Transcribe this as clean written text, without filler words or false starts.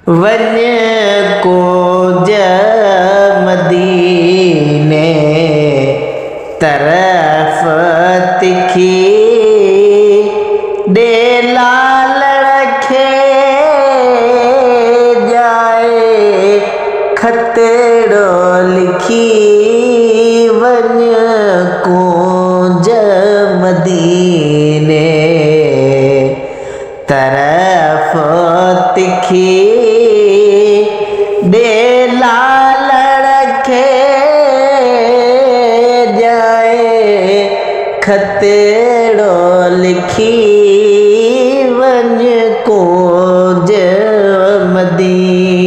One को मदीने तरफ तिखी डेला लड़खे जाए खतड़ो लिखी वन को मदीने तरफ तिखी डेला लड़खे जाए खतड़ो लिखी वन को मदीने।